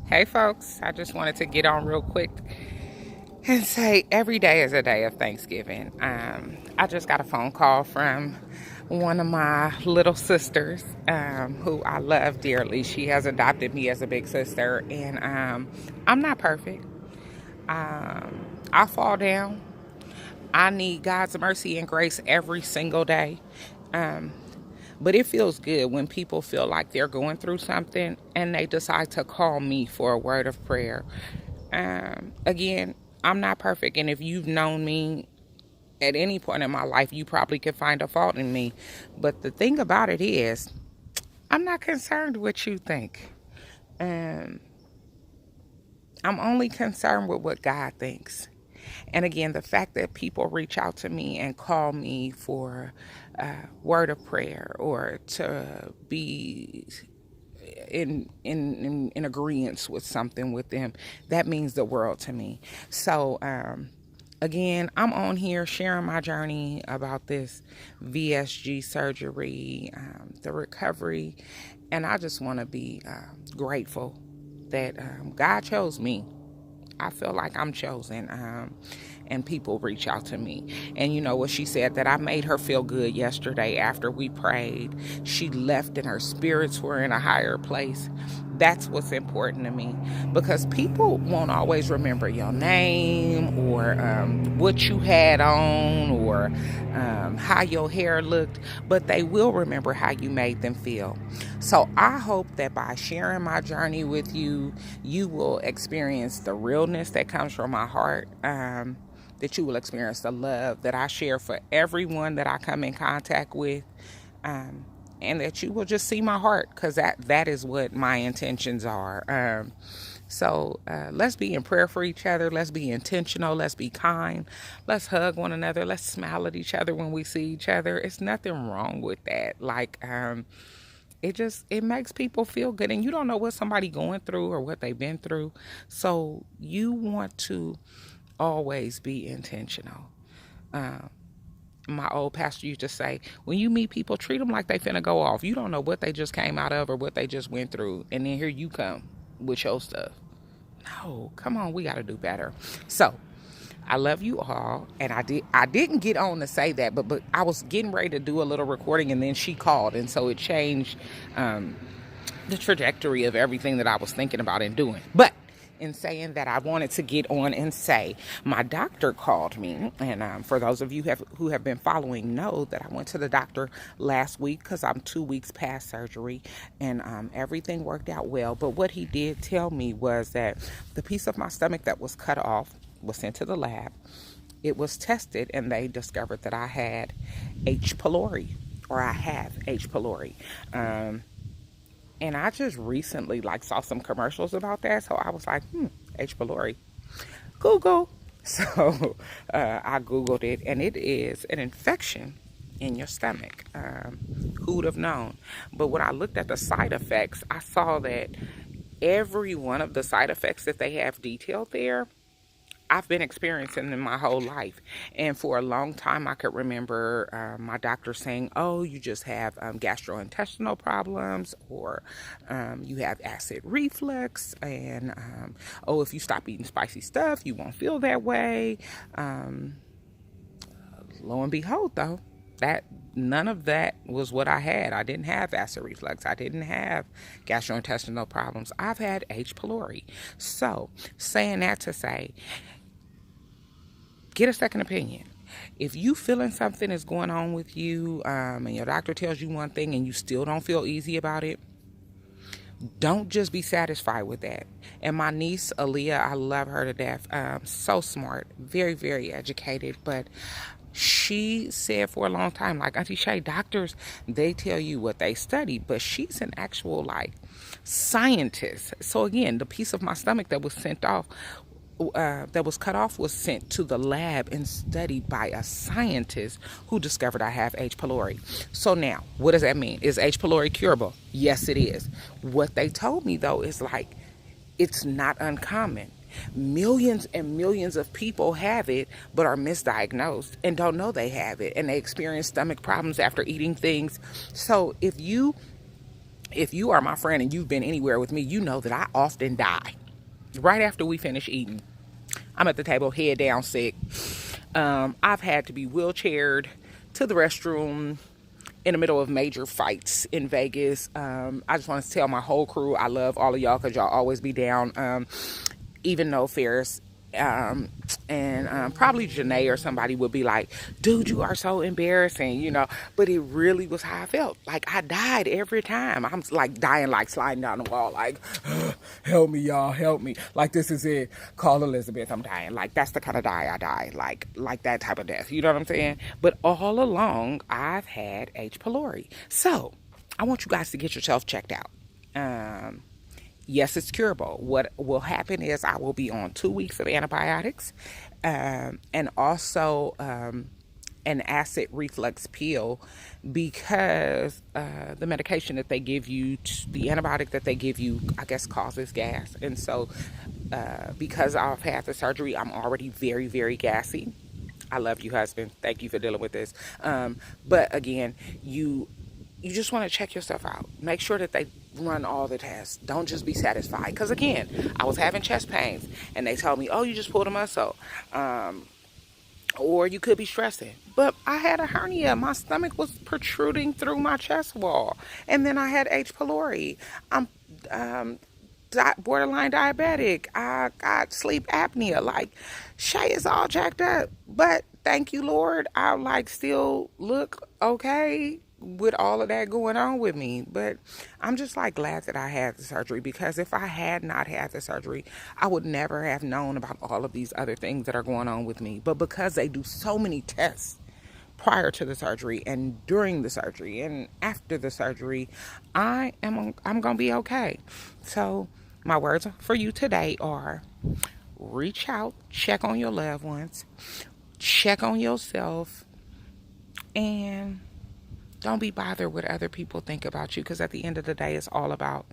Hey folks, I just wanted to get on real quick and say every day is a day of Thanksgiving. I just got a phone call from one of my little sisters who I love dearly. She has adopted me as a big sister, and I'm not perfect. I fall down. I need God's mercy and grace every single day. Um, but it feels good when people feel like they're going through something and they decide to call me for a word of prayer. Again, I'm not perfect. And if you've known me at any point in my life, you probably could find a fault in me. But the thing about it is, I'm not concerned what you think. Um, I'm only concerned with what God thinks. And again, the fact that people reach out to me and call me for a word of prayer or to be in agreement with something with them, that means the world to me. So again, I'm on here sharing my journey about this Vsg surgery, the recovery, and I just want to be grateful that God chose me. I feel like I'm chosen. And people reach out to me. And you know what she said? That I made her feel good yesterday after we prayed. She left and her spirits were in a higher place. That's what's important to me, because people won't always remember your name or what you had on or how your hair looked, but they will remember how you made them feel. So I hope that by sharing my journey with you, you will experience the realness that comes from my heart. That you will experience the love that I share for everyone that I come in contact with. And that you will just see my heart, because that is what my intentions are. So let's be in prayer for each other. Let's be intentional. Let's be kind. Let's hug one another. Let's smile at each other when we see each other. It's nothing wrong with that. It makes people feel good, and you don't know what somebody going through or what they've been through. So you want to always be intentional. My old pastor used to say, when you meet people, treat them like they finna go off. You don't know what they just came out of or what they just went through. And then here you come with your stuff. No, come on, we got to do better. So I love you all. And I didn't get on to say that, but I was getting ready to do a little recording, and then she called. And so it changed the trajectory of everything that I was thinking about and doing. But in saying that, I wanted to get on and say my doctor called me, and for those of you who have been following know that I went to the doctor last week because I'm 2 weeks past surgery, and everything worked out well. But what he did tell me was that the piece of my stomach that was cut off was sent to the lab. It was tested, and they discovered that I had H. pylori, or I have H. pylori. And I just recently saw some commercials about that. So I was like, H. pylori. Google. So I Googled it, and it is an infection in your stomach. Who would have known? But when I looked at the side effects, I saw that every one of the side effects that they have detailed there, I've been experiencing in my whole life. And for a long time, I could remember my doctor saying, oh, you just have gastrointestinal problems, or you have acid reflux, and oh, if you stop eating spicy stuff, you won't feel that way. Lo and behold, though, that none of that was what I had. I didn't have acid reflux. I didn't have gastrointestinal problems. I've had H. pylori. So saying that to say, get a second opinion. If you feeling something is going on with you, and your doctor tells you one thing and you still don't feel easy about it, don't just be satisfied with that. And my niece, Aaliyah, I love her to death. So smart, very, very educated, but she said for a long time, Auntie Shay, doctors, they tell you what they study, but she's an actual scientist. So again, the piece of my stomach that was cut off was sent to the lab and studied by a scientist who discovered I have H. pylori. So now, what does that mean? Is H. pylori curable? Yes, it is. What they told me, though, is it's not uncommon. Millions and millions of people have it, but are misdiagnosed and don't know they have it. And they experience stomach problems after eating things. So if you If you are my friend and you've been anywhere with me, you know that I often die right after we finish eating. I'm at the table, head down, sick. I've had to be wheelchaired to the restroom in the middle of major fights in Vegas. I just want to tell my whole crew I love all of y'all because y'all always be down. Even though Ferris and probably Janae or somebody would be like, dude, you are so embarrassing, you know. But it really was how I felt. Like, I died every time. I'm like dying, like sliding down the wall, like, help me, y'all, help me. Like, this is it. Call Elizabeth, I'm dying. Like, that's the kind of die I die. Like that type of death. You know what I'm saying? But all along, I've had H. pylori. So, I want you guys to get yourself checked out. Yes, it's curable. What will happen is I will be on 2 weeks of antibiotics, and also an acid reflux pill, because the medication that they give you, the antibiotic that they give you, I guess causes gas. And so because I've had the surgery, I'm already very, very gassy. I love you, husband. Thank you for dealing with this. But again, you just want to check yourself out. Make sure that they run all the tests. Don't just be satisfied. Because again, I was having chest pains and they told me, oh, you just pulled a muscle. Or you could be stressing. But I had a hernia. My stomach was protruding through my chest wall. And then I had H. pylori. I'm borderline diabetic. I got sleep apnea. Like, Shay is all jacked up. But thank you, Lord. I like still look okay with all of that going on with me. But I'm just like glad that I had the surgery, because if I had not had the surgery, I would never have known about all of these other things that are going on with me. But because they do so many tests prior to the surgery and during the surgery and after the surgery, I'm gonna be okay. So my words for you today are: reach out, check on your loved ones, check on yourself, and don't be bothered what other people think about you, because at the end of the day, it's all about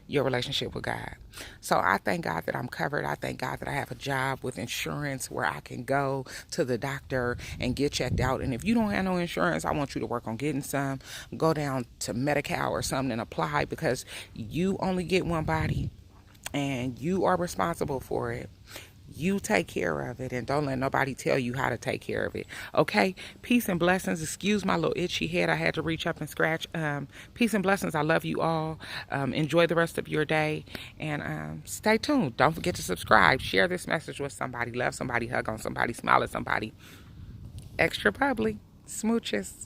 your relationship with God. So I thank God that I'm covered. I thank God that I have a job with insurance where I can go to the doctor and get checked out. And if you don't have no insurance, I want you to work on getting some. Go down to Medi-Cal or something and apply, because you only get one body and you are responsible for it. You take care of it, and don't let nobody tell you how to take care of it. Okay? Peace and blessings. Excuse my little itchy head. I had to reach up and scratch. Peace and blessings. I love you all. Enjoy the rest of your day, and stay tuned. Don't forget to subscribe. Share this message with somebody. Love somebody. Hug on somebody. Smile at somebody. Extra bubbly. Smooches.